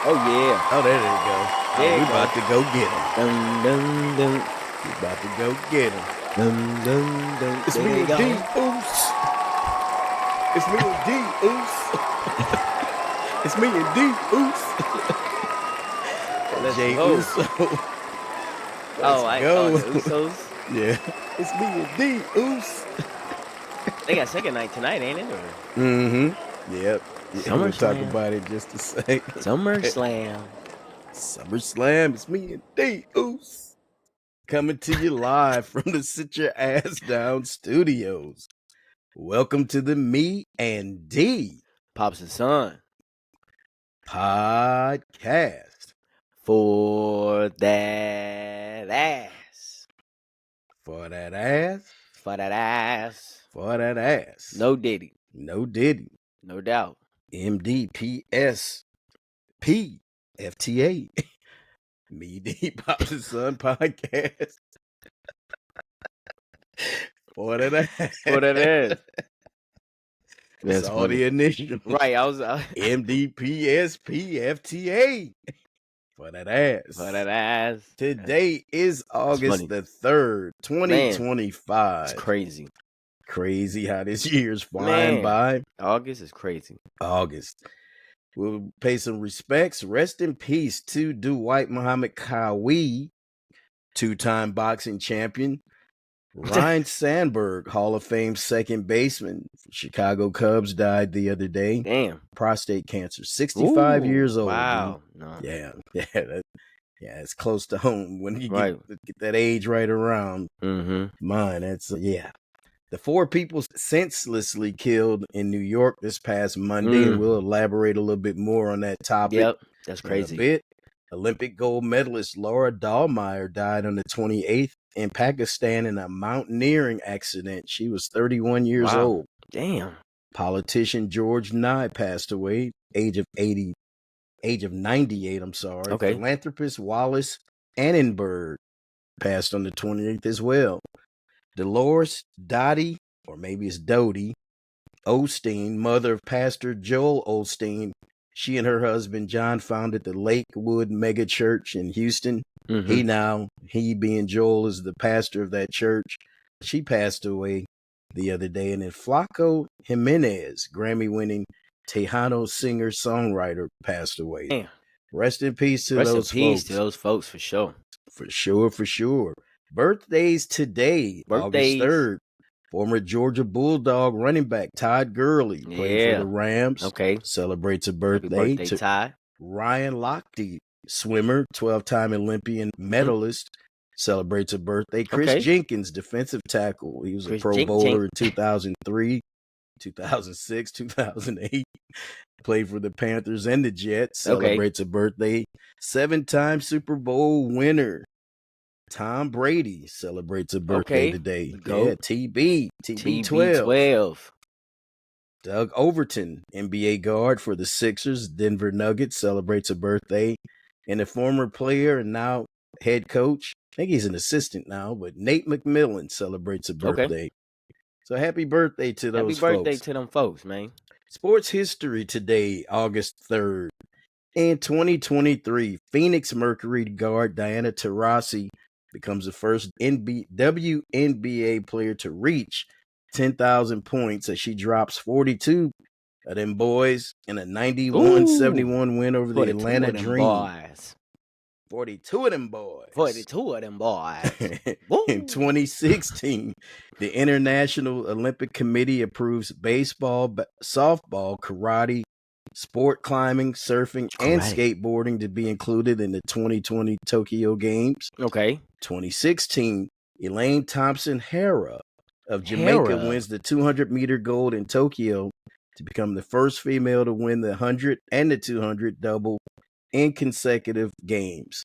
Oh yeah. Oh, there they go. There We you go. about to go get him. Dun, dun, dun, We about to go get him. dun, dun, dun. It's There me they and go. D. Oos. It's me and D. Oos. It's me and D. Oos. Let's Jay go. Uso. Oh, go. the Usos. Yeah. It's me and D. Oos. They got second night tonight, ain't it? Or Mm-hmm. Yep. Yeah, we'll talk SummerSlam. about it in just a second. SummerSlam. SummerSlam. It's me and D. Oos. Coming to you live from the Sit Your Ass Down studios. Welcome to the Me and D Pops and Son. podcast. For that ass. For that ass. For that ass. For that ass. No Diddy. No Diddy. No doubt. MDPS. FTA. Me D Pops and Son podcast. For that ass. For that ass. That's That's all funny. the initials. Right, I was MDPSP FTA. For that ass. for that ass. Today is August funny. the 3rd, 2025. It's crazy. Crazy how this year's flying Man. by. August is crazy. August. We'll pay some respects. Rest in peace to Dwight Muhammad Kawi, two-time boxing champion. Ryan Sandberg, Hall of Fame second baseman. Chicago Cubs died the other day. Damn. Prostate cancer. 65 Ooh, years old. Wow. No. Dude. Yeah, it's close to home when you Right. get that age right around. Mm-hmm. Mine, that's, yeah. The four people senselessly killed in New York this past Monday, and we'll elaborate a little bit more on that topic. Yep. That's in crazy. a bit. Olympic gold medalist Laura Dahlmeier died on the 28th in Pakistan in a mountaineering accident. She was 31 years Wow. old. Damn. Politician George Nye passed away, age of 98, I'm sorry. Okay. Philanthropist Wallace Annenberg passed on the 28th as well. Dolores Dottie, or maybe it's Dodie, Osteen, mother of Pastor Joel Osteen. She and her husband John founded the Lakewood Mega Church in Houston. Mm-hmm. He being Joel is the pastor of that church. She passed away the other day. And then Flaco Jimenez, Grammy-winning Tejano singer-songwriter, passed away. Damn. Rest in peace to Rest those in peace folks. to those folks for sure. For sure. Birthdays today, August 3rd. Former Georgia Bulldog running back Todd Gurley played for the Rams. Okay. Celebrates a Happy birthday birthday, to Ty. Ryan Lochte, swimmer, 12-time Olympian medalist, celebrates a birthday. Chris Jenkins, defensive tackle. He was a Pro Bowler in 2003, 2006, 2008. Played for the Panthers and the Jets. Celebrates a birthday. 7-time Super Bowl winner Tom Brady celebrates a birthday today. Yeah, TB12. Doug Overton, NBA guard for the Sixers, Denver Nuggets, celebrates a birthday. And a former player and now head coach, I think he's an assistant now, but Nate McMillan celebrates a birthday. So happy birthday to those folks. Happy birthday to them folks, man. Sports history today, August 3rd. In 2023, Phoenix Mercury guard Diana Taurasi becomes the first WNBA player to reach 10,000 points as she drops 42 of them boys in a 91-71 win over the Atlanta Dream. Boys. 42 of them boys. 42 of them boys. In 2016, the International Olympic Committee approves baseball, softball, karate, sport climbing, surfing, and skateboarding to be included in the 2020 Tokyo Games. 2016, Elaine Thompson-Herah of Jamaica wins the 200-meter gold in Tokyo to become the first female to win the 100 and the 200 double in consecutive games.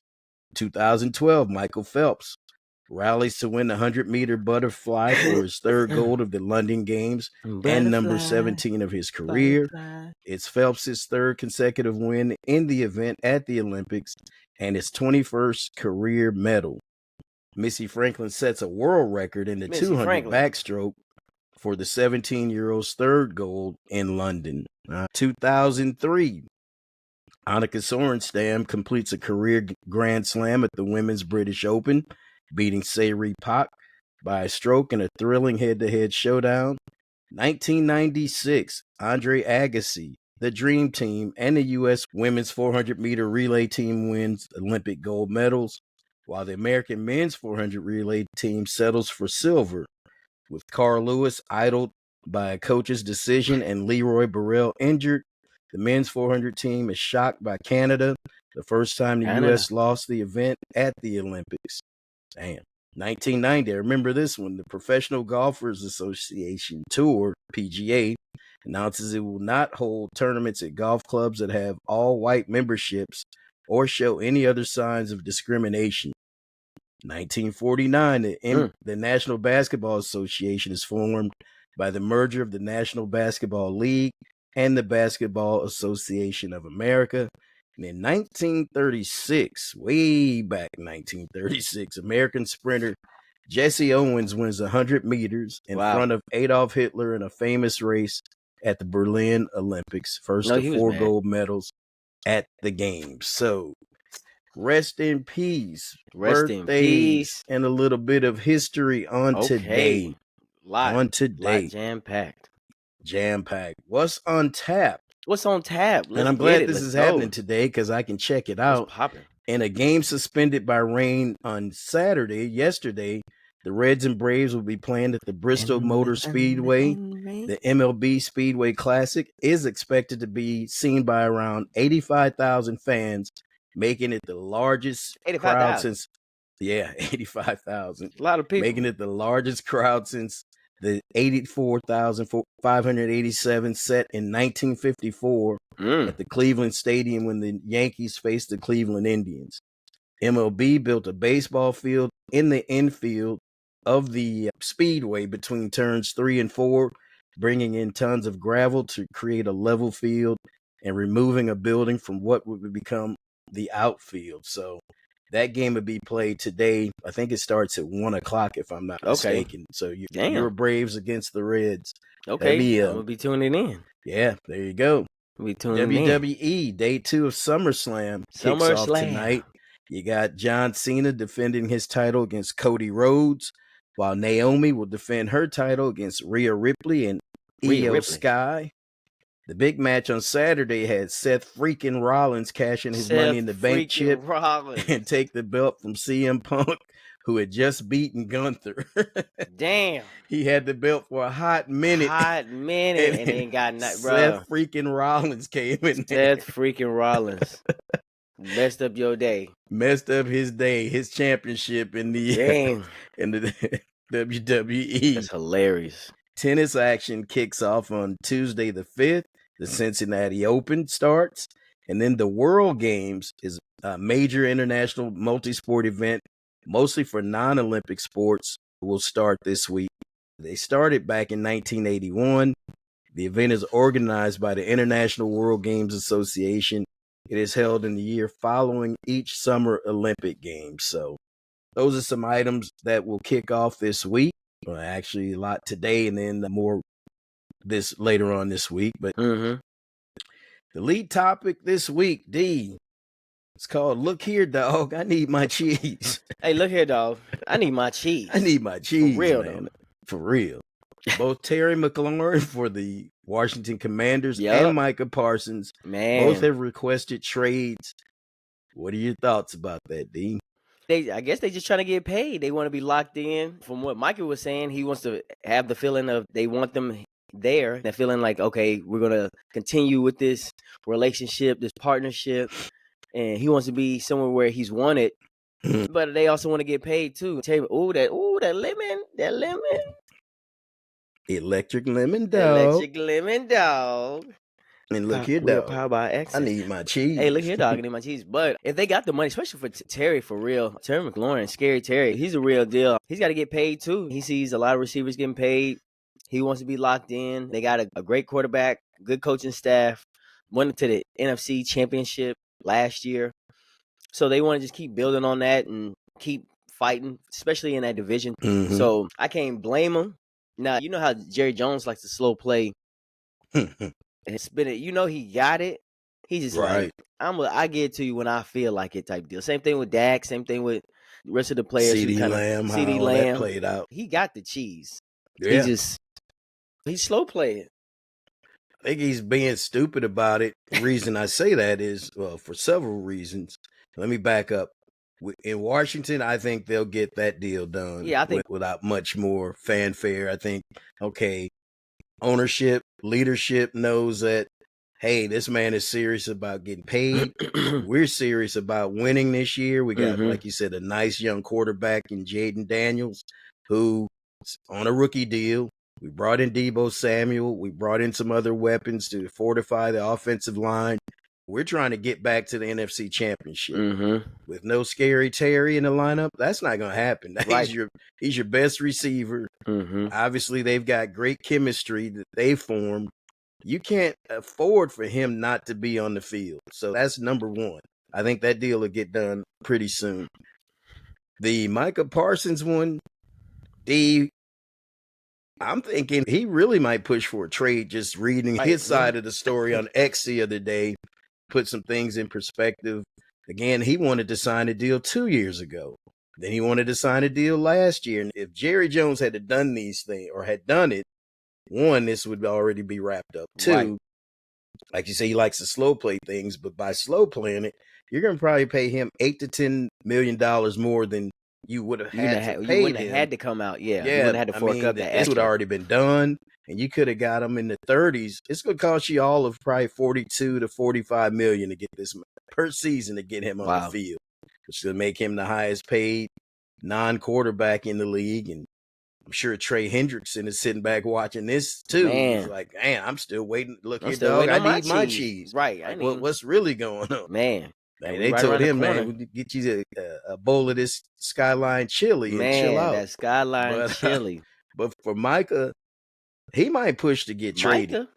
2012, Michael Phelps rallies to win the 100-meter butterfly for his third gold of the London Games and number 17 of his career. It's Phelps' third consecutive win in the event at the Olympics and his 21st career medal. Missy Franklin sets a world record in the 200 backstroke for the 17-year-old's third gold in London. 2003, Annika Sorenstam completes a career Grand Slam at the Women's British Open, beating Sayuri Pak by a stroke in a thrilling head-to-head showdown. 1996, Andre Agassi, the Dream Team, and the U.S. women's 400-meter relay team wins Olympic gold medals, while the American men's 400 relay team settles for silver, with Carl Lewis idled by a coach's decision and Leroy Burrell injured. The men's 400 team is shocked by Canada, the first time the U.S. lost the event at the Olympics. Damn. 1990, I remember this one. The Professional Golfers Association Tour, PGA, announces it will not hold tournaments at golf clubs that have all-white memberships or show any other signs of discrimination. 1949, the National Basketball Association is formed by the merger of the National Basketball League and the Basketball Association of America. And in 1936, way back in 1936, American sprinter Jesse Owens wins 100 meters in front of Adolf Hitler in a famous race at the Berlin Olympics. First of 4 gold medals at the games. So, rest in peace. Rest in peace. And a little bit of history on today. Lot jam-packed. Jam-packed. What's on tap? What's on tap? And I'm glad this is happening today because I can check it out. In a game suspended by rain on yesterday, the Reds and Braves will be playing at the Bristol Motor Speedway. The MLB Speedway Classic is expected to be seen by around 85,000 fans, making it the largest crowd since 85,000. A lot of people. Making it the largest crowd since the 84,587 set in 1954 at the Cleveland Stadium when the Yankees faced the Cleveland Indians. MLB built a baseball field in the infield of the speedway between turns 3 and 4, bringing in tons of gravel to create a level field and removing a building from what would become the outfield. So that game would be played today. I think it starts at 1 o'clock, if I'm not mistaken. So you're Braves against the Reds. Okay, we'll be tuning in. Yeah, there you go. We'll be tuning in. WWE, day 2 of SummerSlam kicks off tonight. You got John Cena defending his title against Cody Rhodes, while Naomi will defend her title against Rhea Ripley and Io Sky. The big match on Saturday had Seth freaking Rollins cash in his Money in the Bank chip and take the belt from CM Punk, who had just beaten Gunther. Damn. He had the belt for a hot minute. And then got nothing, bro. Seth freaking Rollins came in there. Seth freaking Rollins. Messed up your day. Messed up his day, his championship in the WWE. That's hilarious. Tennis action kicks off on Tuesday the 5th. The Cincinnati Open starts. And then the World Games is a major international multi-sport event, mostly for non-Olympic sports, will start this week. They started back in 1981. The event is organized by the International World Games Association. It is held in the year following each Summer Olympic Games. So those are some items that will kick off this week. Well, actually, a lot today and then more this later on this week. But the lead topic this week, D, it's called Look Here, Dog. I Need My Cheese. Hey, look here, dog. I need my cheese. I need my cheese, for real, man. Though. For real. Both Terry McLaurin for the Washington Commanders and Micah Parsons both have requested trades. What are your thoughts about that, D? I guess they just trying to get paid. They want to be locked in. From what Micah was saying, he wants to have the feeling of they want them there. That feeling like, okay, we're going to continue with this relationship, this partnership. And he wants to be somewhere where he's wanted. But they also want to get paid too. Tell you, that lemon. Electric lemon dog. Electric lemon dog. And look here, dog. Power by Access. I need my cheese. Hey, look here, dog. I need my cheese. But if they got the money, especially for Terry, for real, Terry McLaurin, Scary Terry, he's a real deal. He's got to get paid too. He sees a lot of receivers getting paid. He wants to be locked in. They got a great quarterback, good coaching staff. Went to the NFC Championship last year. So they want to just keep building on that and keep fighting, especially in that division. So I can't blame them. Now, you know how Jerry Jones likes to slow play. He got it. He's just Right. like, I get it to you when I feel like it type deal. Same thing with Dak. Same thing with the rest of the players who CD kind of Lamb, how CD all that Lamb. played out. He got the cheese. Yeah. He's slow playing. I think he's being stupid about it. The reason I say that is, well, for several reasons. Let me back up. In Washington, I think they'll get that deal done. Yeah, I think without much more fanfare. I think, okay, ownership, leadership knows that, hey, this man is serious about getting paid. We're serious about winning this year. We got, like you said, a nice young quarterback in Jaden Daniels, who's on a rookie deal. We brought in Deebo Samuel. We brought in some other weapons to fortify the offensive line. We're trying to get back to the NFC Championship. With no Scary Terry in the lineup, that's not going to happen. Right. He's your best receiver. Obviously, they've got great chemistry that they formed. You can't afford for him not to be on the field. So that's number one. I think that deal will get done pretty soon. The Micah Parsons one, I'm thinking he really might push for a trade. Just reading his side of the story on X the other day, put some things in perspective. Again, he wanted to sign a deal 2 years ago. Then he wanted to sign a deal last year. And if Jerry Jones had done these things or had done it, one, this would already be wrapped up. Two, like you say, he likes to slow play things, but by slow playing it, you're going to probably pay him $8 to $10 million more than you would have had to pay him. You wouldn't have had to come out. Yeah. You wouldn't have had to fork up that. This would have already been done, and you could have got him in the 30s. It's going to cost you all of probably 42 to 45 million to get this per season to get him on the field, which will make him the highest paid non-quarterback in the league. And I'm sure Trey Hendrickson is sitting back watching this too. He's like, man, I'm still waiting. Look here, dog, I need my cheese. Right. Like, what's really going on? Man. They told him, man, get you a bowl of this Skyline chili and chill out. That Skyline chili. But for Micah, he might push to get traded.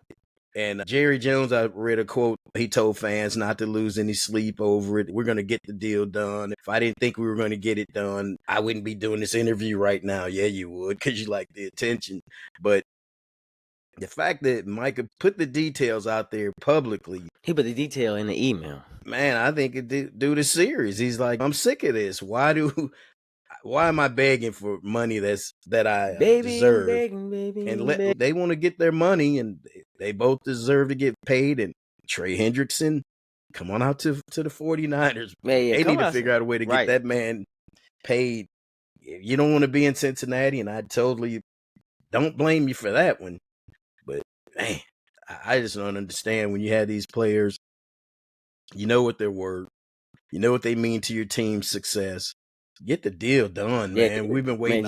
And Jerry Jones, I read a quote. He told fans not to lose any sleep over it. We're going to get the deal done. If I didn't think we were going to get it done, I wouldn't be doing this interview right now. Yeah, you would, because you like the attention. But the fact that Micah put the details out there publicly. He put the detail in the email. Man, I think it do the series. He's like, I'm sick of this. Why am I begging for money that I deserve? And they want to get their money, and they both deserve to get paid. And Trey Hendrickson, come on out to the 49ers. They need to figure out a way to get that man paid. You don't want to be in Cincinnati, and I totally don't blame you for that one. But man, I just don't understand when you have these players. You know what they're worth. You know what they mean to your team's success. Get the deal done, man. We've been waiting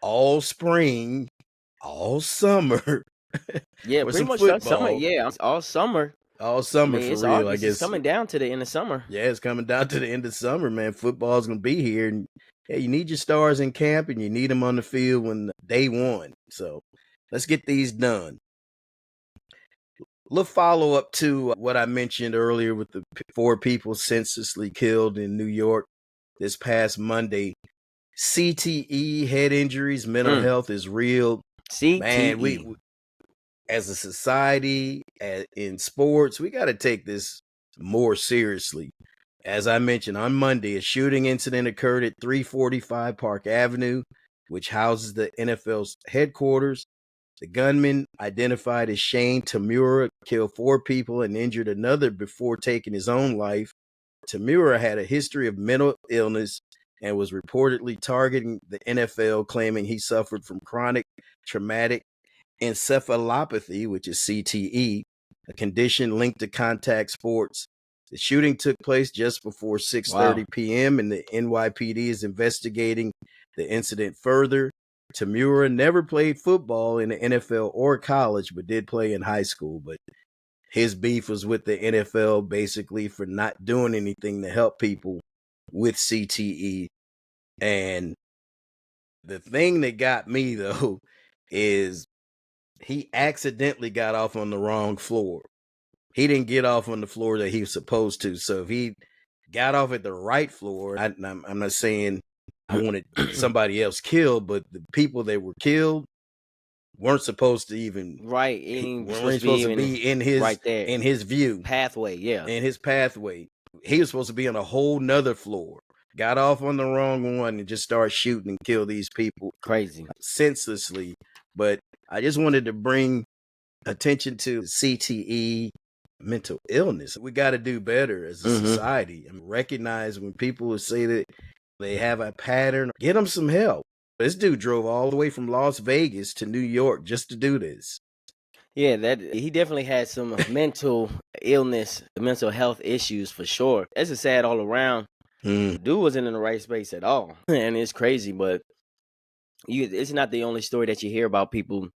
all spring, all summer. Yeah, pretty much all summer. Yeah, all summer. All summer for real, I guess. It's coming down to the end of summer. Yeah, it's coming down to the end of summer, man. Football's going to be here. And yeah, you need your stars in camp, and you need them on the field when day one. So let's get these done. Little follow-up to what I mentioned earlier with the 4 people senselessly killed in New York this past Monday. CTE, head injuries, mental health is real. CTE. Man, we as a society, in sports, we got to take this more seriously. As I mentioned, on Monday, a shooting incident occurred at 345 Park Avenue, which houses the NFL's headquarters. The gunman, identified as Shane Tamura, killed 4 people and injured another before taking his own life. Tamura had a history of mental illness and was reportedly targeting the NFL, claiming he suffered from chronic traumatic encephalopathy, which is CTE, a condition linked to contact sports. The shooting took place just before 6:30 p.m., and the NYPD is investigating the incident further. Tamura never played football in the NFL or college, but did play in high school. But his beef was with the NFL basically for not doing anything to help people with CTE. And the thing that got me, though, is he accidentally got off on the wrong floor. He didn't get off on the floor that he was supposed to. So if he got off at the right floor, I'm not saying I wanted somebody else killed, but the people that were killed, weren't supposed to even Right. It ain't weren't supposed to be in right there. his view, Pathway, yeah. in his pathway. He was supposed to be on a whole nother floor. Got off on the wrong one and just started shooting and kill these people Crazy. senselessly. But I just wanted to bring attention to CTE, mental illness. We got to do better as a society and recognize when people say that they have a pattern, get them some help. This dude drove all the way from Las Vegas to New York just to do this. Yeah, that he definitely had some mental illness, mental health issues for sure. That's a sad all around. Dude wasn't in the right space at all, and it's crazy. But it's not the only story that you hear about people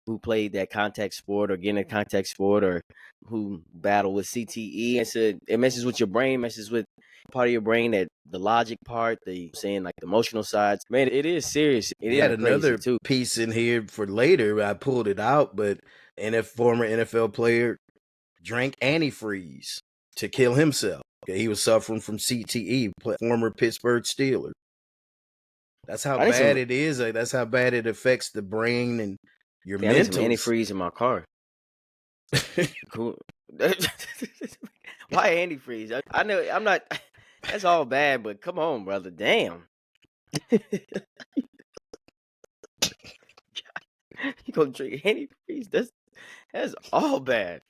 who played that contact sport or get in a contact sport or who battle with CTE. It messes with your brain, messes with part of your brain, that the logic part, the saying like the emotional sides. Man, it is serious. It is had another too. piece in here for later. I pulled it out, but former NFL player drank antifreeze to kill himself. Okay, he was suffering from CTE, former Pittsburgh Steeler. That's how bad it is. That's how bad it affects the brain and your mental. I need some antifreeze in my car. Cool. Why antifreeze? I know I'm not. That's all bad, but come on, brother. Damn. You gonna drink antifreeze? That's all bad.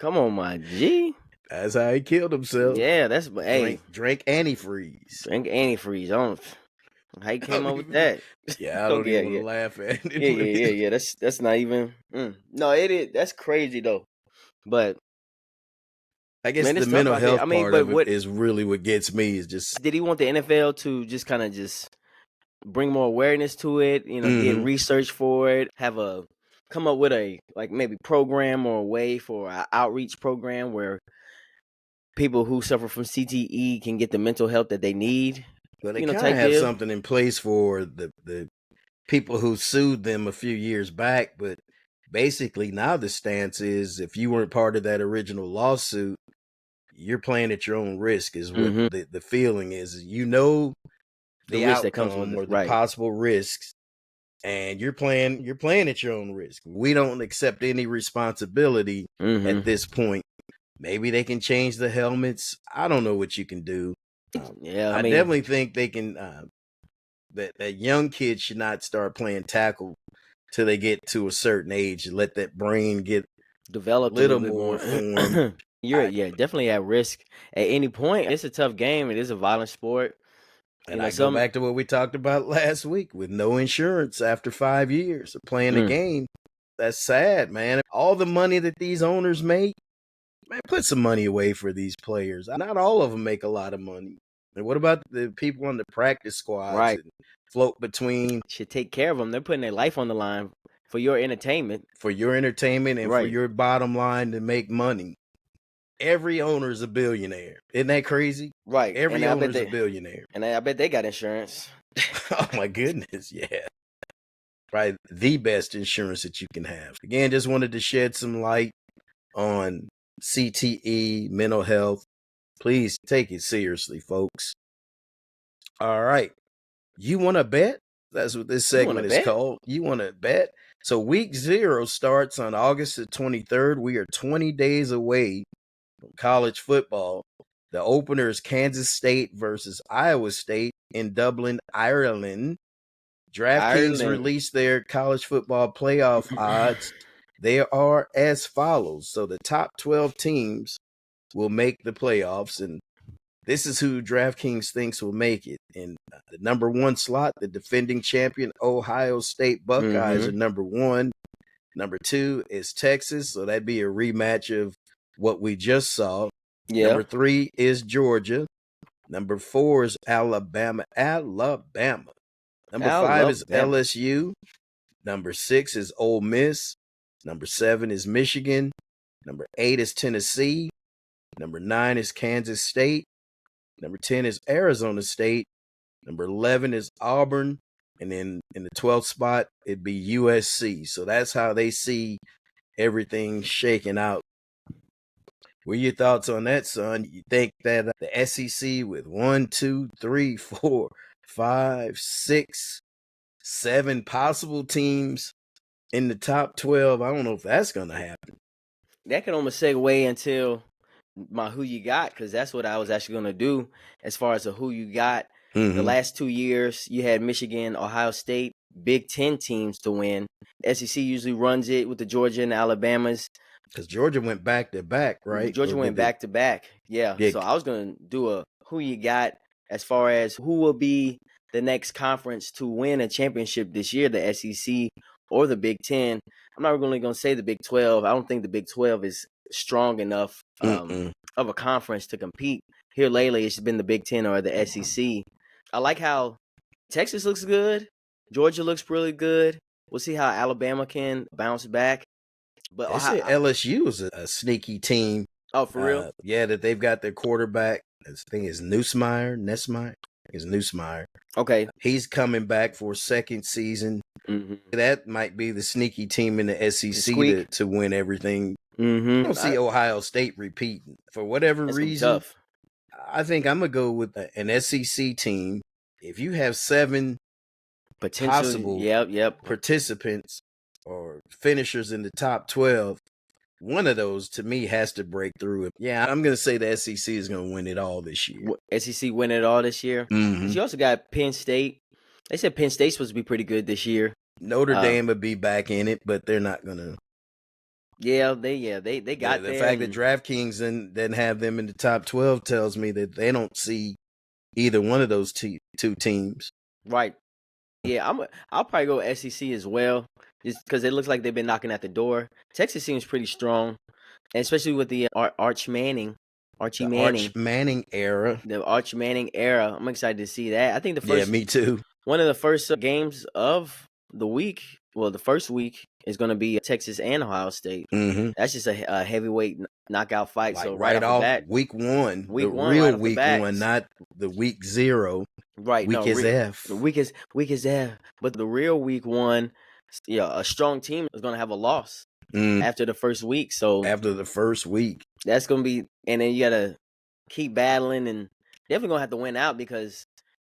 Come on, my G. That's how he killed himself. Yeah, that's hey. Drink antifreeze. Drink antifreeze. How you came up with that? Yeah, I don't even want to laugh at it. Yeah. That's not even. No, it is. That's crazy though. But I guess the mental health part of it is really what gets me. Is just, did he want the NFL to just kind of just bring more awareness to it? You know, get research for it, come up with a maybe program or a way for an outreach program where people who suffer from CTE can get the mental help that they need. But they kind of have something in place for the people who sued them a few years back. But basically now the stance is, if you weren't part of that original lawsuit, you're playing at your own risk, is what the feeling is. You know the risk that comes with it, or the possible risks, and you're playing at your own risk. We don't accept any responsibility at this point. Maybe they can change the helmets. I don't know what you can do. I definitely think they can. That young kids should not start playing tackle till they get to a certain age and let that brain get developed a little more formed. You're definitely at risk at any point. It's a tough game. It is a violent sport. And I go back to what we talked about last week with no insurance after 5 years of playing the game. That's sad, man. All the money that these owners make, man, put some money away for these players. Not all of them make a lot of money. And what about the people on the practice squads? Right. Float between. Should take care of them. They're putting their life on the line for your entertainment. For your entertainment and for your bottom line to make money. Every owner is a billionaire. Isn't that crazy? Right. Every owner is a billionaire. And I bet they got insurance. Oh, my goodness. Yeah. Probably the best insurance that you can have. Again, just wanted to shed some light on CTE, mental health. Please take it seriously, folks. All right. You want to bet? That's what this segment is called. You want to bet? So week 0 starts on August the 23rd. We are 20 days away from college football. The opener is Kansas State versus Iowa State in Dublin, Ireland. DraftKings released their college football playoff odds. They are as follows. So the top 12 teams will make the playoffs, and this is who DraftKings thinks will make it. In the number 1 slot, the defending champion Ohio State Buckeyes are number 1. Number 2 is Texas, so that'd be a rematch of what we just saw. Yeah. Number 3 is Georgia. Number 4 is Alabama. Number 5 is LSU. Number 6 is Ole Miss. Number 7 is Michigan. Number 8 is Tennessee. Number 9 is Kansas State. Number 10 is Arizona State. Number 11 is Auburn. And then in the 12th spot, it'd be USC. So that's how they see everything shaking out. What are your thoughts on that, son? You think that the SEC with 1, 2, 3, 4, 5, 6, 7 possible teams in the top 12. I don't know if that's going to happen. That can almost segue into my who you got, because that's what I was actually going to do as far as a who you got. The last 2 years, you had Michigan, Ohio State, Big Ten teams to win. SEC usually runs it with the Georgia and Alabamas. Because Georgia went back to back, right? Georgia went back to back. Yeah. So I was going to do a who you got as far as who will be the next conference to win a championship this year, the SEC or the Big Ten. I'm not really going to say the Big 12. I don't think the Big 12 is strong enough of a conference to compete. Here lately, it's been the Big 10 or the SEC. I like how Texas looks good. Georgia looks really good. We'll see how Alabama can bounce back. But they say LSU is a sneaky team. Oh, for real? Yeah, that they've got their quarterback. I think it's Nussmeier. It's Nussmeier. Okay. He's coming back for a second season. That might be the sneaky team in the SEC to win everything. I don't see Ohio State repeating. For whatever reason, I think I'm going to go with an SEC team. If you have 7 possible participants or finishers in the top 12, one of those to me has to break through. Yeah, I'm going to say the SEC is going to win it all this year. SEC win it all this year? You also got Penn State. They said Penn State's supposed to be pretty good this year. Notre Dame would be back in it, but they're not going to. Yeah, they got the fact that DraftKings didn't have them in the top 12 tells me that they don't see either one of those two teams. Right. Yeah, I'll probably go SEC as well, just because it looks like they've been knocking at the door. Texas seems pretty strong, and especially with the Archie Manning era. The Arch Manning era. I'm excited to see that. I think the first. Yeah, me too. One of the first games of the week. Well, the first week is going to be Texas and Ohio State. That's just a heavyweight knockout fight. Like so right off the bat, week one, the real week one, not the week 0. Right, week is F. The week is F. But the real week 1, a strong team is going to have a loss after the first week. So after the first week, that's going to be, and then you got to keep battling, and definitely going to have to win out because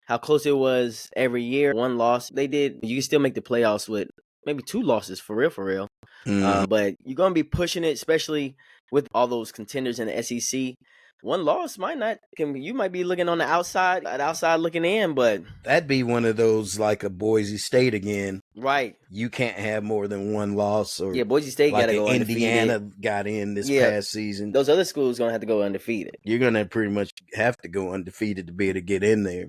how close it was every year. 1 loss, they did. You can still make the playoffs with maybe 2 losses for real. But you're going to be pushing it, especially with all those contenders in the SEC. 1 loss might not. You might be looking on the outside looking in, but that'd be one of those like a Boise State again. Right. You can't have more than 1 loss. Or Boise State got to go Indiana undefeated. Got in this past season. Those other schools going to have to go undefeated. You're going to pretty much have to go undefeated to be able to get in there.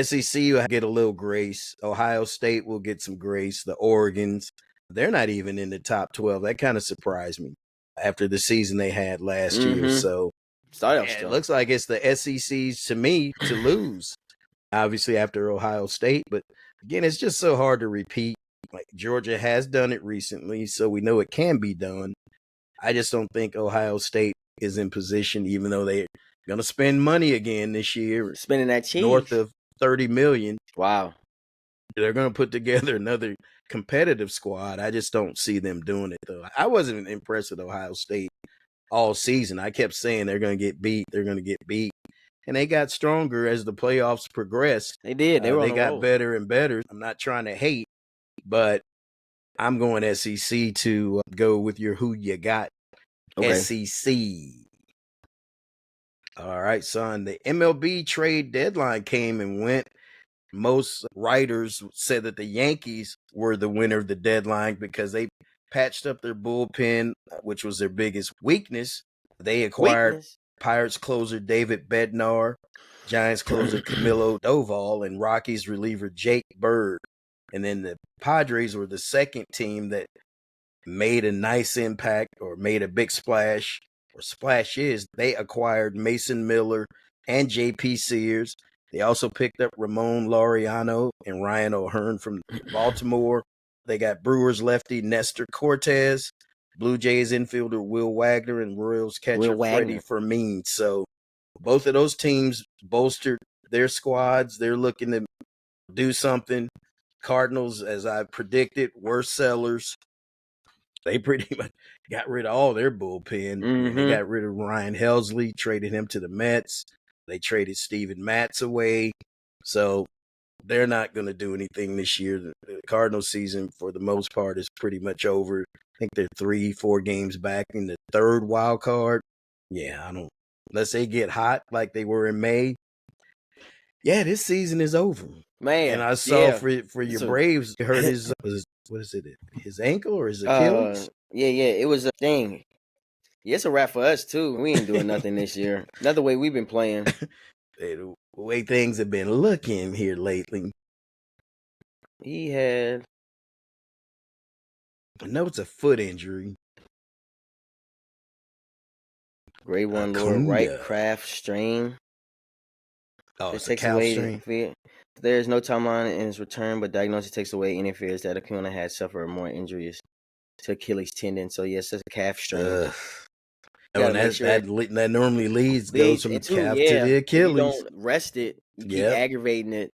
SEC will get a little grace. Ohio State will get some grace. The Oregons, they're not even in the top 12. That kind of surprised me after the season they had last year. So it looks like it's the SEC's, to me, to lose, obviously, after Ohio State. But again, it's just so hard to repeat. Like Georgia has done it recently, so we know it can be done. I just don't think Ohio State is in position, even though they're going to spend money again this year. Spending that cheese. North of $30 million. Wow. They're going to put together another competitive squad. I just don't see them doing it, though. I wasn't impressed with Ohio State all season. I kept saying they're going to get beat. And they got stronger as the playoffs progressed. They did. They got better and better. I'm not trying to hate, but I'm going SEC to go with your who you got. Okay. SEC. All right, son. The MLB trade deadline came and went. Most writers said that the Yankees were the winner of the deadline because they patched up their bullpen, which was their biggest weakness. They acquired Pirates closer David Bednar, Giants closer Camilo Doval, and Rockies reliever Jake Bird. And then the Padres were the second team that made a nice impact or made a big splash, or splashes. They acquired Mason Miller and J.P. Sears. They also picked up Ramon Laureano and Ryan O'Hearn from Baltimore. They got Brewers lefty Nestor Cortez, Blue Jays infielder Will Wagner, and Royals catcher Freddie Fermin. So both of those teams bolstered their squads. They're looking to do something. Cardinals, as I predicted, were sellers. They pretty much got rid of all their bullpen. They got rid of Ryan Helsley, traded him to the Mets. They traded Steven Matz away. So they're not going to do anything this year. The Cardinals season, for the most part, is pretty much over. I think they're 3-4 games back in the third wild card. Yeah, I don't. Unless they get hot like they were in May. Yeah, this season is over. Man, and I saw yeah. for your Braves, you heard what is it? His ankle or his Achilles? Yeah, it was a thing. Yeah, it's a wrap for us too. We ain't doing nothing this year. Not the way we've been playing. The way things have been looking here lately. He had, I know it's a foot injury. grade 1 lower right calf strain. Oh, it's a calf strain. There is no timeline in his return, but diagnosis takes away any fears that Acuna had suffered more injuries to Achilles tendon. So yes, it's a calf strain. And that normally goes from the calf to the Achilles. If you don't rest it, you keep aggravating it,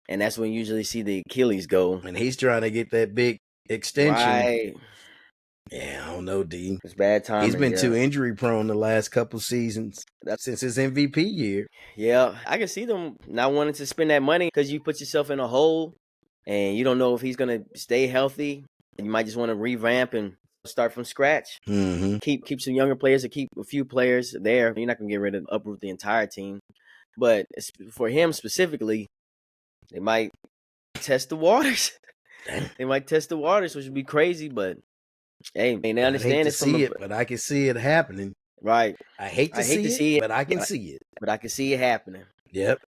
and that's when you usually see the Achilles go. And he's trying to get that big extension. Right. Yeah, I don't know, D. It's bad timing. He's been too injury prone the last couple seasons. That's since his MVP year. Yeah, I can see them not wanting to spend that money because you put yourself in a hole, and you don't know if he's gonna stay healthy. You might just want to revamp and start from scratch. Mm-hmm. Keep some younger players, or keep a few players there. You're not gonna get rid of uproot the entire team, but for him specifically, they might test the waters. They might test the waters, which would be crazy, but hey, they understand it. But I can see it happening. Right. I hate to see it, but I can see it. But I can see it happening. Yep.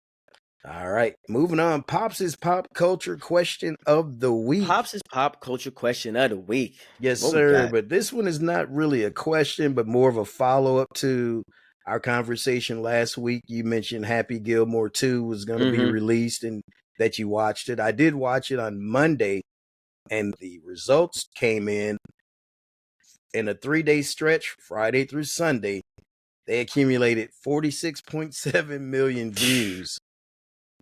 All right. Moving on. Pops' pop culture question of the week. Pops' pop culture question of the week. Yes, sir. But this one is not really a question, but more of a follow-up to our conversation last week. You mentioned Happy Gilmore 2 was going to be released and that you watched it. I did watch it on Monday, and the results came in a 3-day stretch, Friday through Sunday. They accumulated 46.7 million views.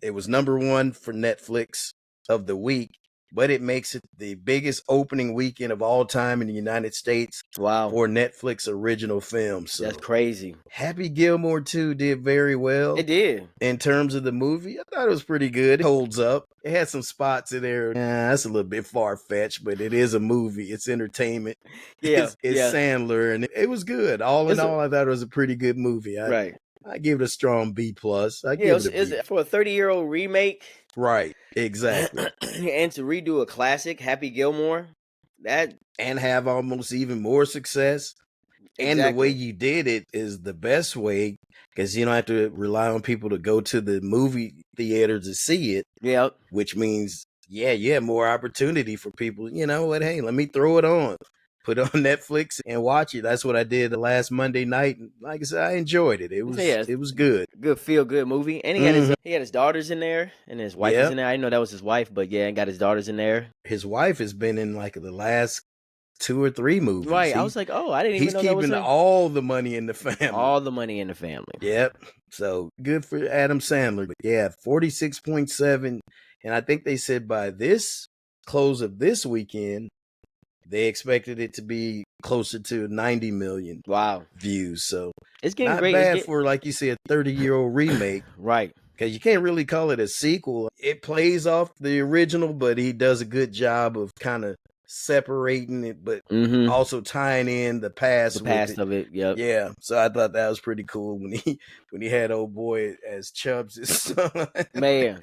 It was number 1 for Netflix of the week, but it makes it the biggest opening weekend of all time in the United States. Wow. For Netflix original films. So that's crazy. Happy Gilmore 2 did very well. It did. In terms of the movie, I thought it was pretty good. It holds up. It had some spots in there. Yeah, that's a little bit far-fetched, but it is a movie. It's entertainment. Yeah. It's Sandler, and it was good. All in all, I thought it was a pretty good movie. Right. I give it a strong B+. I give it a B. Is it for a 30-year-old remake? Right, exactly. And to redo a classic, Happy Gilmore, and have almost even more success. Exactly. And the way you did it is the best way, because you don't have to rely on people to go to the movie theater to see it. Yeah. Which means, more opportunity for people. You know what? Hey, let me throw it on. Put it on Netflix and watch it. That's what I did the last Monday night. And like I said, I enjoyed it. It was good. Good feel-good movie. And he had his daughters in there, and his wife is in there. I didn't know that was his wife, but yeah, got his daughters in there. His wife has been in like the last 2 or 3 movies. Right. I was like, I didn't even know that was him. He's keeping all the money in the family. All the money in the family. Yep. So good for Adam Sandler. But yeah, 46.7. And I think they said by this close of this weekend, they expected it to be closer to 90 million views. So it's getting not great. bad for, like you said, a 30-year-old remake. Right. Because you can't really call it a sequel. It plays off the original, but he does a good job of kind of separating it, but also tying in the past. Of it. Yep. Yeah. So I thought that was pretty cool when he had old boy as Chubbs' son. Man.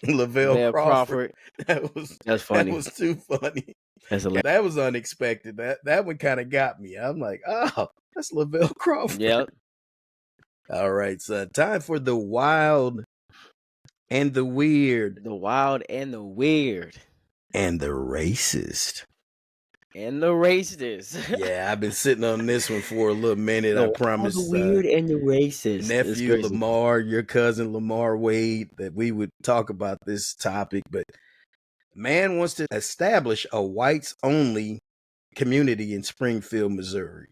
Lavelle Crawford. That's funny. That was too funny. That was unexpected. That one kind of got me. I'm like, oh, that's Lavelle Crawford. Yep. All right, so time for the wild and the weird. The wild and the weird. And the racist. And the racist. Yeah, I've been sitting on this one for a little minute. I promise. The weird and the racist. Nephew Lamar, your cousin Lamar Wade, that we would talk about this topic. But man wants to establish a whites-only community in Springfield, Missouri.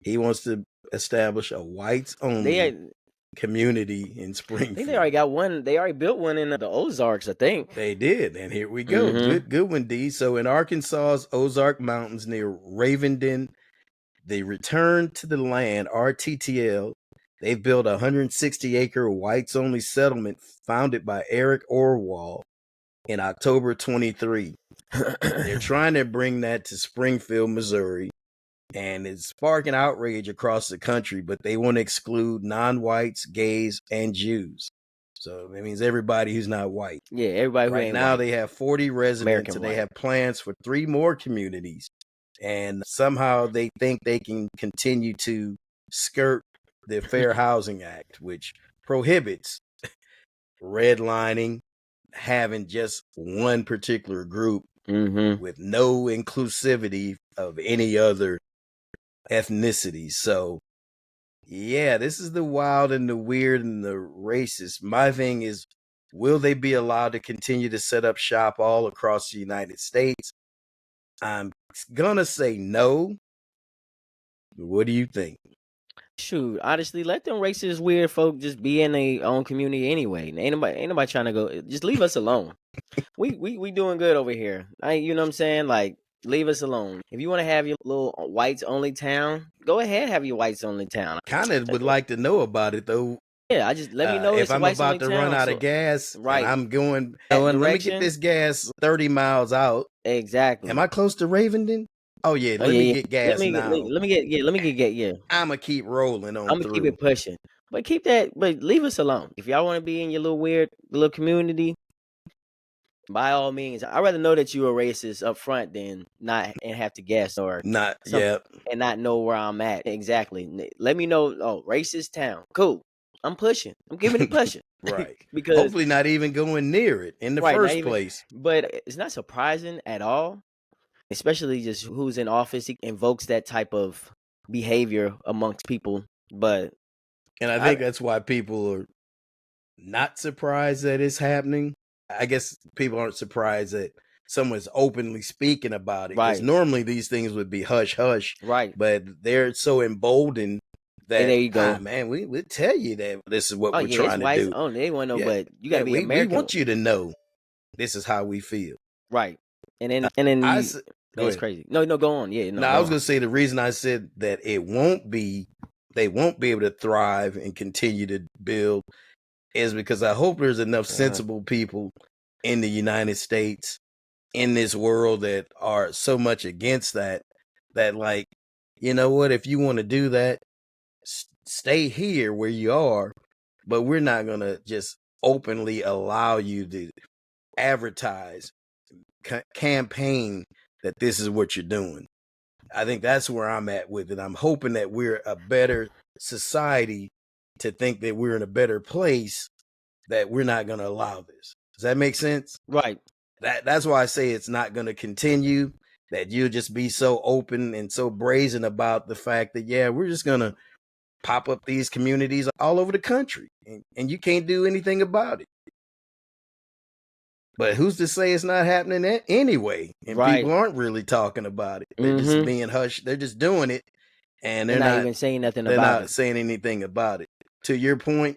He wants to establish a whites-only community in Springfield. I think they already got one. They already built one in the Ozarks, I think. They did, and here we go. Good one, D. So in Arkansas's Ozark Mountains near Ravenden, the Return to the Land, RTTL, They've built a 160-acre whites-only settlement founded by Eric Orwell in October 23. They're trying to bring that to Springfield, Missouri, and it's sparking outrage across the country, but they want to exclude non-whites, gays, and Jews. So that means everybody who's not white. Yeah, everybody who Right ain't now white. they have 40 residents, American and they white. have plans for 3 more communities. And somehow they think they can continue to skirt the Fair Housing Act, which prohibits redlining, having just one particular group with no inclusivity of any other ethnicity. So, yeah, this is the wild and the weird and the racist. My thing is, will they be allowed to continue to set up shop all across the United States? I'm gonna say no. What do you think? Shoot, honestly, let them racist weird folk just be in their own community anyway. Ain't nobody trying to go. Just leave us alone. we doing good over here. You know what I'm saying? Like, leave us alone. If you want to have your little whites only town, go ahead, have your whites only town. Kind of would like to know about it though. Yeah, I just let me know If it's a I'm whites only about to run town. out So of gas right, and I'm going, that let me get direction. this gas 30 miles out. Exactly. Am I close to Ravenden? Oh yeah, let me get gas now. Let me get yeah. I'm gonna keep rolling on I'm gonna through. keep it pushing, but keep that. But leave us alone. If y'all want to be in your little weird little community, by all means. I'd rather know that you are racist up front than not and have to guess or Not something yet. and not know where I'm at. Exactly. Let me know. Oh, racist town. Cool. I'm pushing. I'm giving it pushing. Right. Because hopefully not even going near it in the right, not first even. place. But it's not surprising at all, especially just who's in office. He invokes that type of behavior amongst people. But And I think that's why people are not surprised that it's happening. I guess people aren't surprised that someone's openly speaking about it. Because right, normally these things would be hush hush. right. But they're so emboldened And that there you go. man, we'll tell you that this is what Oh we're yeah, it's trying to whites do. only. They want to know, Yeah. but you got to be we American. want you to know this is how we feel. Right. And then That's crazy. No, go on. Yeah, no, I was gonna say the reason I said that they won't be able to thrive and continue to build is because I hope there's enough sensible people in the United States, in this world, that are so much against that like, you know what, if you want to do that, stay here where you are, but we're not gonna just openly allow you to advertise, campaign that this is what you're doing. I think that's where I'm at with it. I'm hoping that we're a better society to think that we're in a better place, that we're not going to allow this. Does that make sense? Right. That's why I say it's not going to continue, that you'll just be so open and so brazen about the fact that, yeah, we're just going to pop up these communities all over the country and you can't do anything about it. But who's to say it's not happening anyway? And right. People aren't really talking about it. They're just being hushed. They're just doing it, and they're not even saying nothing they're about not it. saying anything about it. To your point,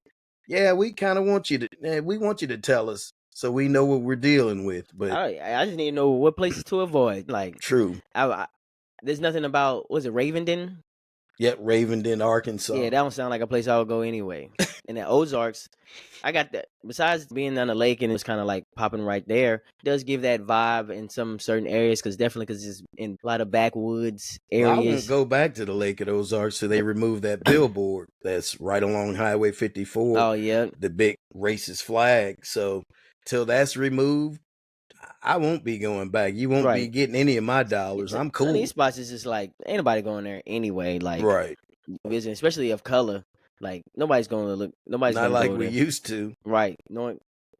yeah, we kind of want you to. We want you to tell us so we know what we're dealing with. But I just need to know what places to avoid. Like, true. There's nothing about, was it Ravenden? Yep, Ravenden, Arkansas. Yeah, that don't sound like a place I would go anyway. And the Ozarks, I got that. Besides being on the lake and it's kind of like popping right there, it does give that vibe in some certain areas because it's in a lot of backwoods areas. Well, I won't go back to the Lake of Ozarks so they remove that billboard that's right along Highway 54. Oh yeah, the big racist flag. So till that's removed, I won't be going back. You won't be getting any of my dollars. I'm cool. These spots is just like ain't nobody going there anyway. Like right, vision, especially of color. Like nobody's going to look. Nobody's not gonna like go we there. used to. Right. No,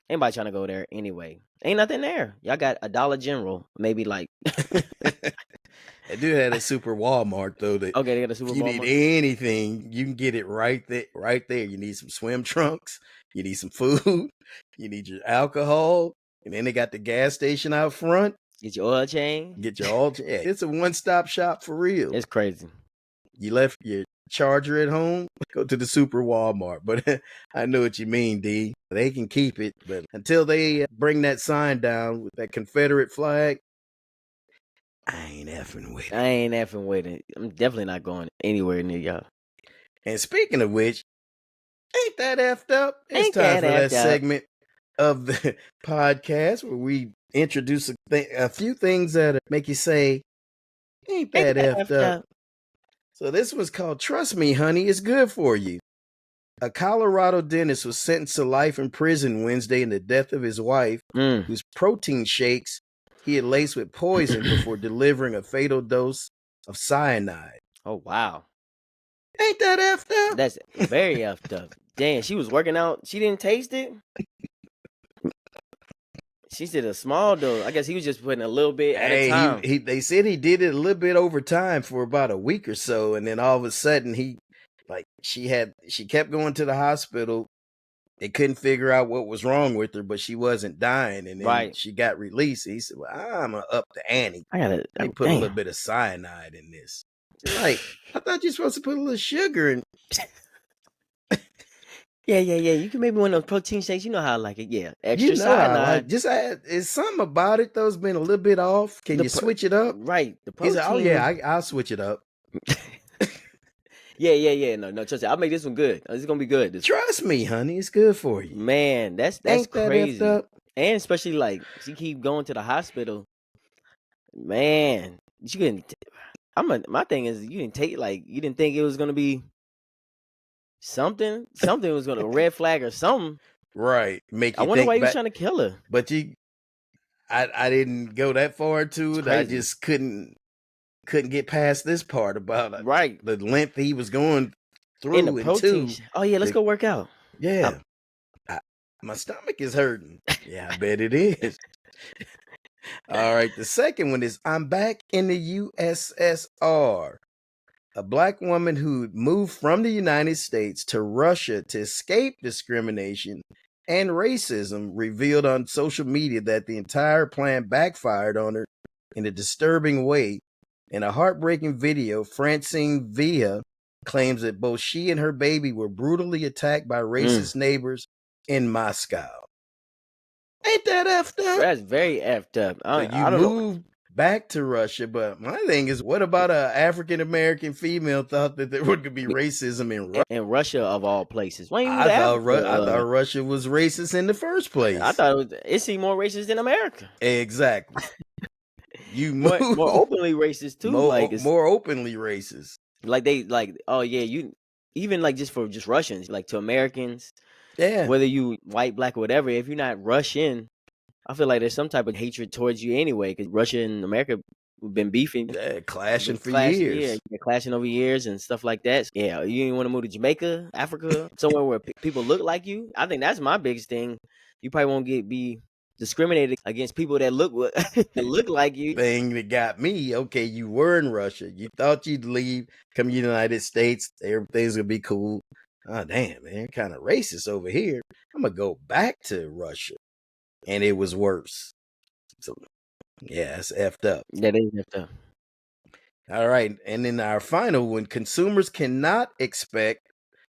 anybody trying to go there anyway. Ain't nothing there. Y'all got a Dollar General, maybe like. They do have a super Walmart though. That okay, they got a super. If you Walmart. need anything, you can get it right there. Right there. You need some swim trunks. You need some food. You need your alcohol. And then they got the gas station out front. Get your oil change. Get your oil change. It's a one-stop shop for real. It's crazy. You left your charger at home, go to the super Walmart. But I know what you mean, D. They can keep it. But until they bring that sign down with that Confederate flag, I ain't effing with it. I'm definitely not going anywhere near y'all. And speaking of which, Ain't that effed up? It's Ain't time that for that effed up? segment of the podcast where we introduce a few things that make you say, ain't Ain't that that effed effed up? up? So this was called Trust Me, Honey, It's Good For You. A Colorado dentist was sentenced to life in prison Wednesday in the death of his wife, Mm. whose protein shakes he had laced with poison before delivering a fatal dose of cyanide. Oh wow, Ain't that effed up? that's very effed up. Damn, she was working out. She didn't taste it. She said a small dose. I guess he was just putting a little bit at a Hey, time. they said he did it a little bit over time for about a week or so, and then all of a sudden she kept going to the hospital. They couldn't figure out what was wrong with her, but she wasn't dying, and then Right. she got released. He said, "Well, I'm gonna up the ante. I gotta. They Oh, put a little damn. bit of cyanide in this." She's like, I thought you're supposed to put a little sugar in. Yeah. You can maybe one of those protein shakes. You know how I like it. Yeah, extra You know, I cyanide. like just is something about it though. It's been a little bit off. Can you switch it up? Right. The He protein. said, "Oh yeah, I'll switch it up." Yeah. No, trust me. I'll make this one good. It's gonna be good. Trust me, honey, it's good for you. Man, that's Ain't that crazy. effed up? And especially like she keep going to the hospital. Man, you couldn't. My thing is you didn't take you didn't think it was gonna be something. Something was gonna red flag or something. Right. Make you I wonder think why he was back. trying to kill her. But I didn't go that far into it. I crazy. just couldn't get past this part about Right. the length he was going through In the and protein. two. Oh yeah, let's go work out. Yeah. My stomach is hurting. Yeah, I bet it is. All right. The second one is I'm back in the USSR. A black woman who moved from the United States to Russia to escape discrimination and racism revealed on social media that the entire plan backfired on her in a disturbing way. In a heartbreaking video, Francine Villa claims that both she and her baby were brutally attacked by racist neighbors in Moscow. Ain't that effed up? That's very effed up. I don't moved back to Russia, but my thing is, what about an African American female thought that there would be racism in Russia? In Russia of all places. Why I thought Russia was racist in the first place. I thought it seemed more racist than America. Exactly. You more moved openly racist too. more openly racist. Oh yeah, you even just for Russians, like to Americans. Yeah. Whether you white, black, or whatever, if you're not Russian, I feel like there's some type of hatred towards you anyway. Because Russia and America have been beefing, clashing for years. Yeah, clashing over years and stuff like that. Yeah, you didn't want to move to Jamaica, Africa, somewhere where people look like you. I think that's my biggest thing. You probably won't be discriminated against people that look like you. Thing that got me, okay, you were in Russia. You thought you'd leave, come to the United States, everything's gonna be cool. Oh damn, man, kind of racist over here. I'm gonna go back to Russia, and it was worse. So, yeah, it's effed up. That is effed up. All right, and then our final one: consumers cannot expect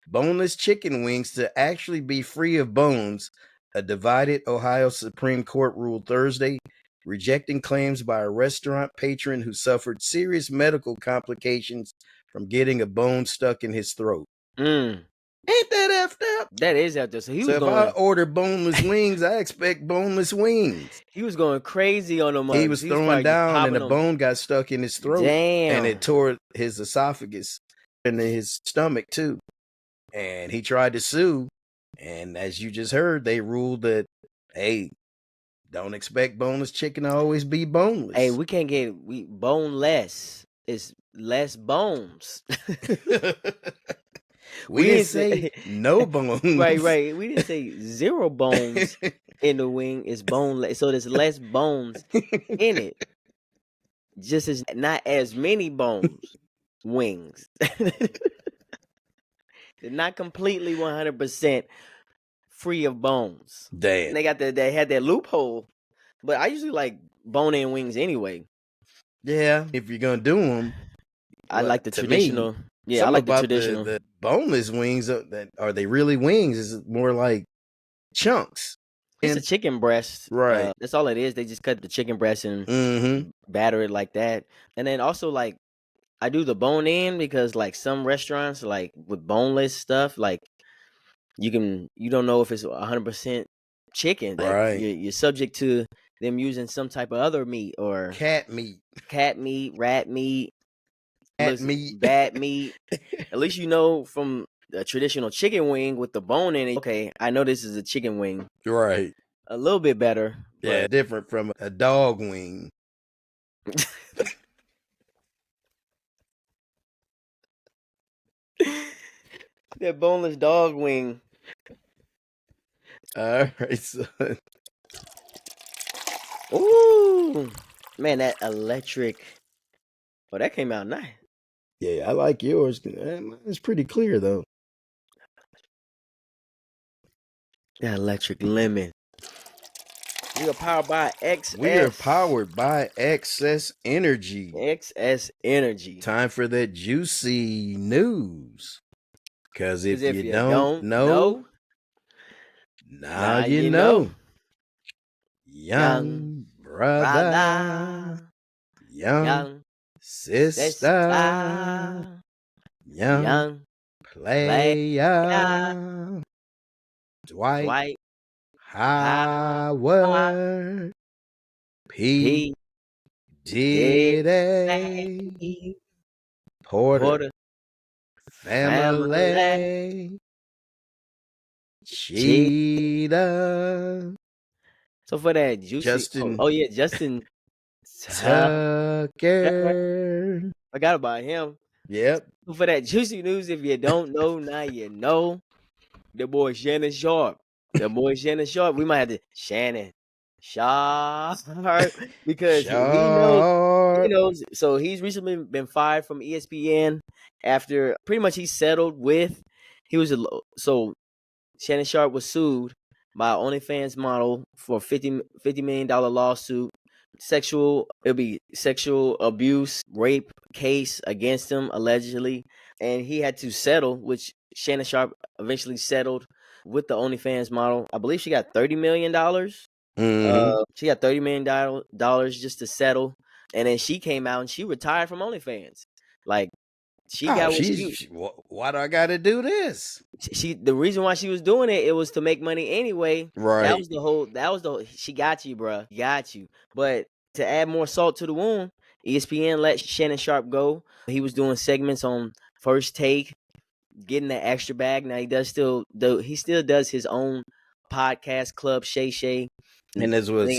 boneless chicken wings to actually be free of bones. A divided Ohio Supreme Court ruled Thursday, rejecting claims by a restaurant patron who suffered serious medical complications from getting a bone stuck in his throat. Ain't that effed up? That is effed up. So if I order boneless wings, I expect boneless wings. He was going crazy on them. He was throwing down, and a bone got stuck in his throat. Damn. And it tore his esophagus and his stomach too. And he tried to sue. And as you just heard, they ruled that, hey, don't expect boneless chicken to always be boneless. Hey, we can't get boneless. It's less bones. We didn't say no bones. Right. We didn't say zero bones in the wing. It's boneless. So there's less bones in it. Just as not as many bones. Wings. They're not completely 100% free of bones. Damn. They had that loophole. But I usually like bone-in wings anyway. Yeah, if you're gonna do them, I like the traditional. Yeah, I like the traditional. The boneless wings, are they really wings? Is it more like chunks? It's a chicken breast. Right. That's all it is. They just cut the chicken breast and batter it like that. And then also I do the bone in because some restaurants with boneless stuff, you don't know if it's 100% chicken. Like Right. you're subject to them using some type of other meat or Cat meat. cat meat, rat meat, Cat listen, meat. bat meat. At least you know from a traditional chicken wing with the bone in it. Okay, I know this is a chicken wing. Right. A little bit better, Yeah, but different from a dog wing. that boneless dog wing. All right, son. Ooh, man, that electric. Oh, that came out nice. Yeah, I like yours. It's pretty clear though. That electric lemon. We are powered by XS. We are powered by Excess Energy. XS Energy. Time for that juicy news. Because if you don't know, now you know. Young brother, young sister, young player, Dwight Howard, P. Diddy, Porter family, Cheetah, So for that juicy, Justin Justin Tucker. Forgot about him. Yep. So for that juicy news, if you don't know, now you know. The boy Shannon Sharp. We might have to Shannon Sharp because he knows. So he's recently been fired from ESPN after pretty much he settled with. So Shannon Sharp was sued by an OnlyFans model for $50 million lawsuit. It'll be sexual abuse, rape case against him allegedly, and he had to settle, which Shannon Sharp eventually settled with the OnlyFans model. I believe she got $30 million. She got $30 million just to settle, and then she came out and she retired from OnlyFans. Like why do I got to do this? The reason why she was doing it was to make money anyway. Right. That was the whole. She got you, bruh. Got you. But to add more salt to the wound, ESPN let Shannon Sharp go. He was doing segments on First Take, getting the extra bag. Now he still does his own podcast, Club Shay Shay. And this was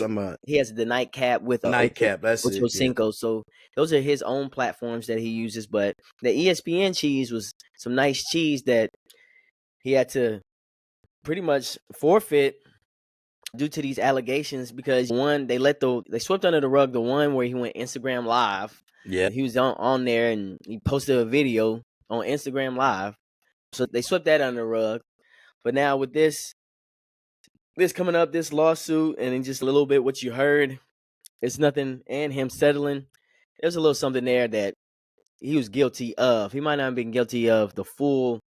he has the nightcap with Nightcap. That's it. Cinco. Yeah. So those are his own platforms that he uses. But the ESPN cheese was some nice cheese that he had to pretty much forfeit due to these allegations because one, they swept under the rug the one where he went Instagram Live. Yeah, he was on there and he posted a video on Instagram Live. So they swept that under the rug. But now with this coming up, this lawsuit, and then just a little bit what you heard, it's nothing, and him settling, there's a little something there that he was guilty of. He might not have been guilty of the full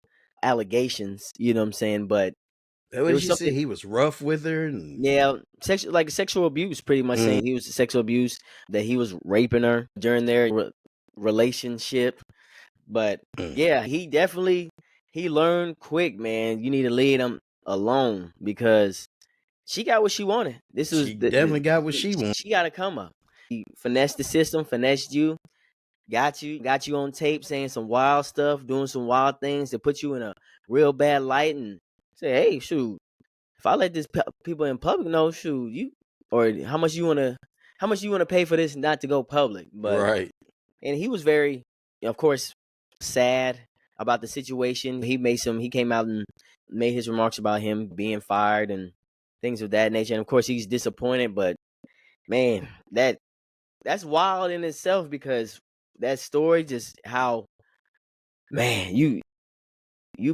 allegations, you know what I'm saying? But what did you say? He was rough with her? Yeah, sexual abuse, pretty much saying he was sexual abuse, that he was raping her during their relationship. But yeah, he learned quick, man. You need to leave him alone because she got what she wanted. She definitely got what she wanted. She got to come up. He finessed the system, finessed you, got you on tape saying some wild stuff, doing some wild things to put you in a real bad light and say, hey, shoot, if I let this people in public know, shoot, how much you want to pay for this not to go public. But right. And he was very, of course, sad about the situation. He came out and made his remarks about him being fired and things of that nature. And of course, he's disappointed. But man, that's wild in itself because that story, just how, man, you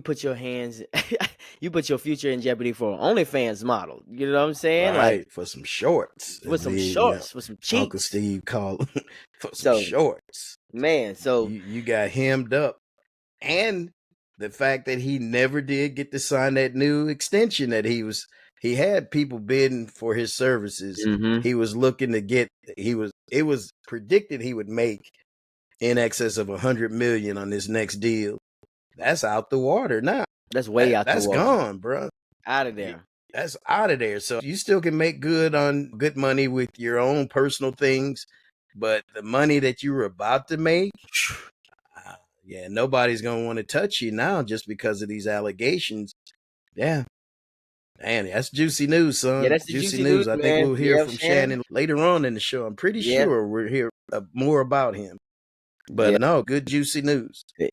put your hands, you put your future in jeopardy for an OnlyFans model. You know what I'm saying? Right, like for some shorts. For some shorts, for some cheeks. Uncle Steve called for some shorts. Man, so you got hemmed up. And the fact that he never did get to sign that new extension that he had people bidding for his services. Mm-hmm. He was looking to get, it was predicted he would make in excess of $100 million on this next deal. That's out the water now. That's way out the That's water. gone, bro. Out of there. That's out of there. So you still can make good on good money with your own personal things, but the money that you were about to make, yeah, nobody's gonna want to touch you now just because of these allegations. Yeah. Man, that's juicy news, Yeah, son. that's the Juicy juicy news, news. I think man. we'll hear Yeah, from Shannon. Shannon later on in the show. I'm pretty Yeah, sure we'll hear more about him. yeah. But no, good juicy news. Eh,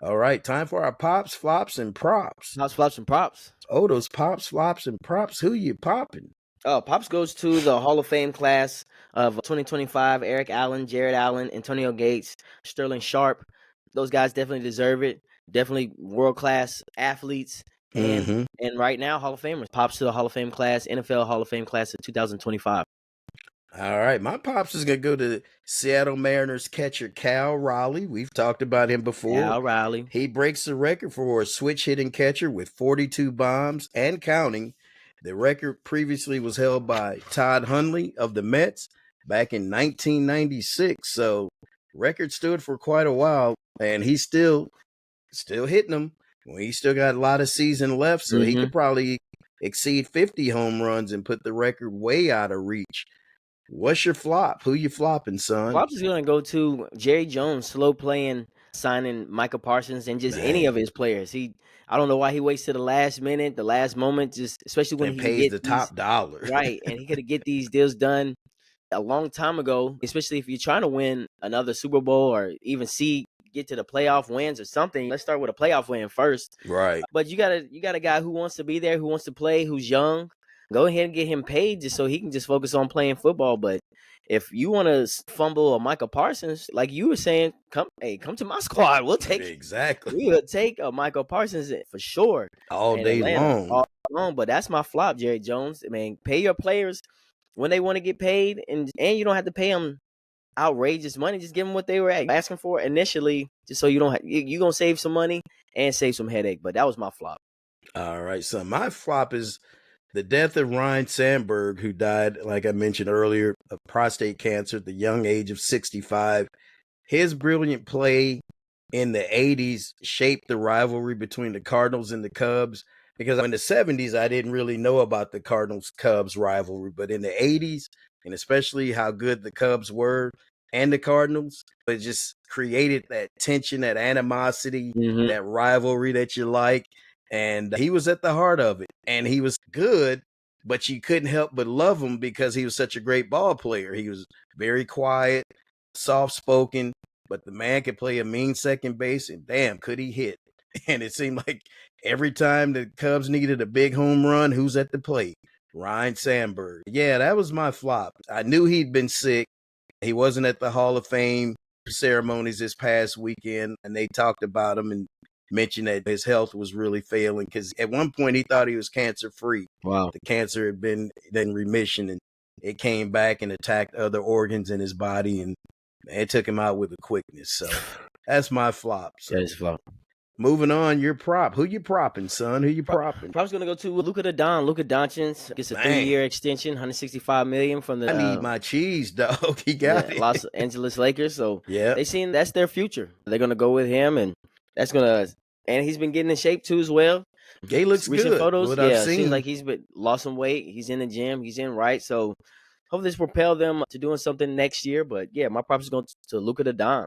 All right, time for our pops, flops, and props. Pops, flops, and props. Oh, those pops, flops, and props. Who you popping? Pops goes to the Hall of Fame class of 2025. Eric Allen, Jared Allen, Antonio Gates, Sterling Sharp. Those guys definitely deserve it. Definitely world class athletes. Mm-hmm. And right now, Hall of Famers. Pops to the Hall of Fame class, NFL Hall of Fame class of 2025. All right, my pops is gonna go to Seattle Mariners catcher Cal Raleigh. We've talked about him before. Al Riley. He breaks the record for a switch hitting catcher with 42 bombs and counting. The record previously was held by Todd Hundley of the Mets back in 1996. So record stood for quite a while, and he's still hitting them. Well, he still got a lot of season left, so he could probably exceed 50 home runs and put the record way out of reach. What's your flop? Who you flopping, son? Pops is going to go to Jerry Jones, slow playing, signing Michael Parsons, and just any of his players. I don't know why he waits to the last minute, the last moment, just especially when And he pays get the these, top dollar. right, and he could get these deals done a long time ago. Especially if you're trying to win another Super Bowl or even get to the playoff wins or something. Let's start with a playoff win first. Right. But you got a guy who wants to be there, who wants to play, who's young. Go ahead and get him paid just so he can just focus on playing football. But if you want to fumble a Michael Parsons, like you were saying, come to my squad. We will take a Michael Parsons for sure all in day Atlanta, long. all long. But that's my flop, Jerry Jones. I mean, pay your players when they want to get paid, and you don't have to pay them outrageous money. Just give them what they were asking for initially, just so you don't you're gonna save some money and save some headache. But that was my flop. All right, so my flop is the death of Ryne Sandberg, who died, like I mentioned earlier, of prostate cancer at the young age of 65. His brilliant play in the 80s shaped the rivalry between the Cardinals and the Cubs, because in the 70s, I didn't really know about the Cardinals-Cubs rivalry, but in the 80s, and especially how good the Cubs were and the Cardinals, it just created that tension, that animosity, that rivalry that you like. And he was at the heart of it. And he was good, but you couldn't help but love him because he was such a great ball player. He was very quiet, soft-spoken, but the man could play a mean second base, and damn, could he hit. And it seemed like every time the Cubs needed a big home run, who's at the plate? Ryne Sandberg. Yeah, that was my flop. I knew he'd been sick. He wasn't at the Hall of Fame ceremonies this past weekend, and they talked about him and mentioned that his health was really failing, because at one point he thought he was cancer-free. Wow. The cancer had been in remission, and it came back and attacked other organs in his body, and it took him out with a quickness. So that's my flop. So That is flop. moving on, your prop. Who you propping, son? Who you propping? Prop's gonna go to Luka Doncic. Gets a 3-year extension, $165 million from the. I need my cheese, dog. He got it. Los Angeles Lakers. So yeah, they seen that's their future. They're gonna go with him, and that's gonna. And he's been getting in shape too as well. Gay looks Recent good. photos, What yeah, I've seen. seems like he's lost some weight. He's in the gym. He's in right. So hopefully this propel them to doing something next year. But yeah, my prop is going to Luka Doncic.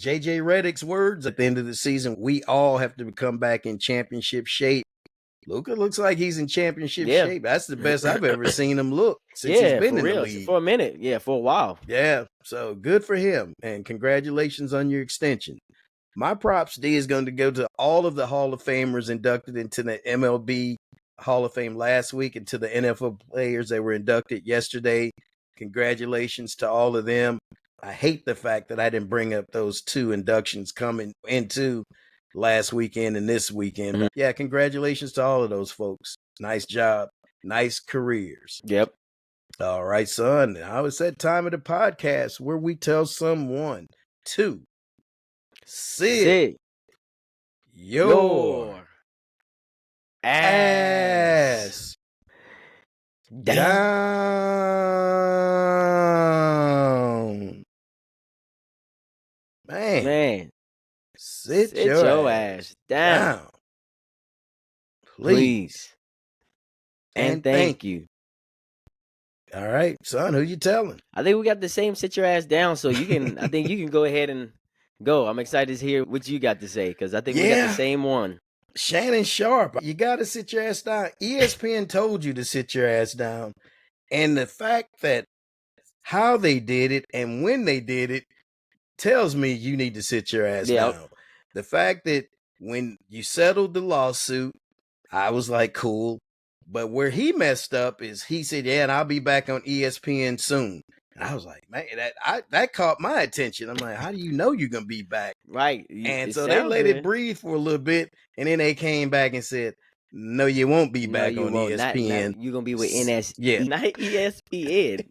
JJ Redick's words at the end of the season: we all have to come back in championship shape. Luka looks like he's in championship shape. That's the best I've ever seen him look since he's been in the league. For a minute. Yeah, for a while. Yeah, so good for him, and congratulations on your extension. My props D is going to go to all of the Hall of Famers inducted into the MLB Hall of Fame last week and to the NFL players that were inducted yesterday. Congratulations to all of them. I hate the fact that I didn't bring up those two inductions coming into last weekend and this weekend. But yeah, congratulations to all of those folks. Nice job. Nice careers. Yep. All right, son. Now it's that time of the podcast where we tell someone to sit your ass down. Man. Sit your ass down, down, please. please. And thank you. All right, son, who you telling? I think we got the same sit your ass down, so you can. I think you can go ahead and go. I'm excited to hear what you got to say because I think we got Yeah. the same one. Shannon Sharpe, you got to sit your ass down. ESPN told you to sit your ass down. And the fact that how they did it and when they did it tells me you need to sit your ass Yep. down. The fact that when you settled the lawsuit, I was like, cool. But where he messed up is he said, yeah, and I'll be back on ESPN soon. And I was like, man, that caught my attention. I'm like, how do you know you're going to be back? Right. And It so they sounds let good. it breathe for a little bit. And then they came back and said, no, you won't be No, back you on won't. ESPN. Not, you're going to be with NS. Yeah. Not ESPN.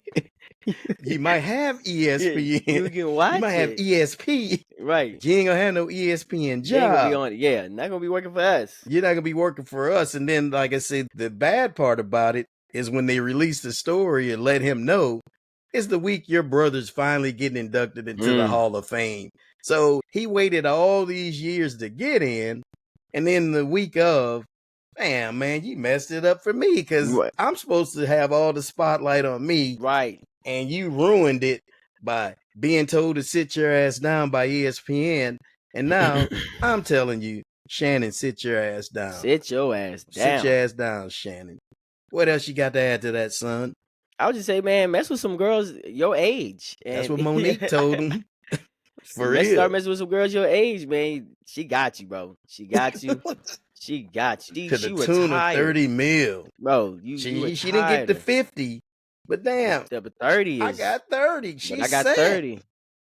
You might have ESPN. You can watch You might have it. ESP. Right. You ain't gonna have no ESPN You ain't job. gonna be on it. Yeah, not gonna be working for us. You're not gonna be working for us. And then, like I said, the bad part about it is when they release the story and let him know it's the week your brother's finally getting inducted into the Hall of Fame. So he waited all these years to get in, and then the week of, damn, man, you messed it up for me because Right. I'm supposed to have all the spotlight on me. Right. And you ruined it by being told to sit your ass down by ESPN. And now I'm telling you, Shannon, sit your ass down. Sit your ass down. Sit your ass down, Shannon. What else you got to add to that, son? I would just say, man, mess with some girls your age. And that's what Monique told him. For real. Start messing with some girls your age, man. She got you, bro. She got you. She got you. To the tune of 30 mil. Bro, she didn't get to 50. But damn, but 30 is. I got 30. She's I got 30.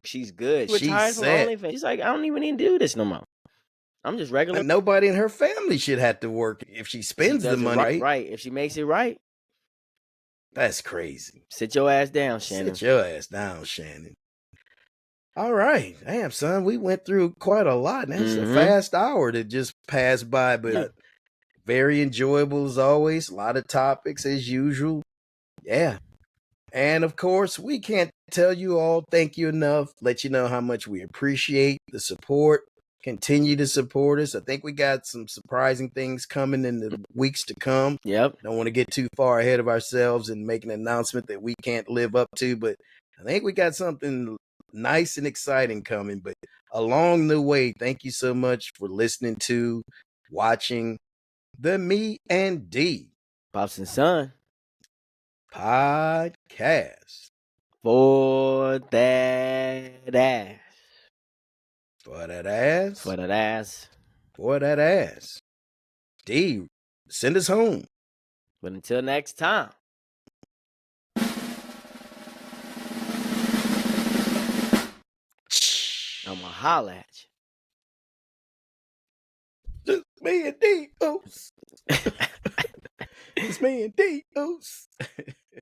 She's good. She's retired from OnlyFans. She's like, I don't even need to do this no more. I'm just regular. And nobody in her family should have to work if she spends the money. Right. If she makes it right. That's crazy. Sit your ass down, Shannon. Sit your ass down, Shannon. All right. Damn, son, we went through quite a lot. That's a fast hour that just passed by, but very enjoyable as always. A lot of topics as usual. Yeah. And of course, we can't tell you all thank you enough, let you know how much we appreciate the support. Continue to support us. I think we got some surprising things coming in the weeks to come. Yep. Don't want to get too far ahead of ourselves and make an announcement that we can't live up to, but I think we got something nice and exciting coming. But along the way, thank you so much for listening to, watching the Me and D Pops and Son podcast. For that ass. For that ass. For that ass. For that ass. D, send us home. But until next time. I'm gonna holla at you. Just me and D. Oops. It's me and D. Oops.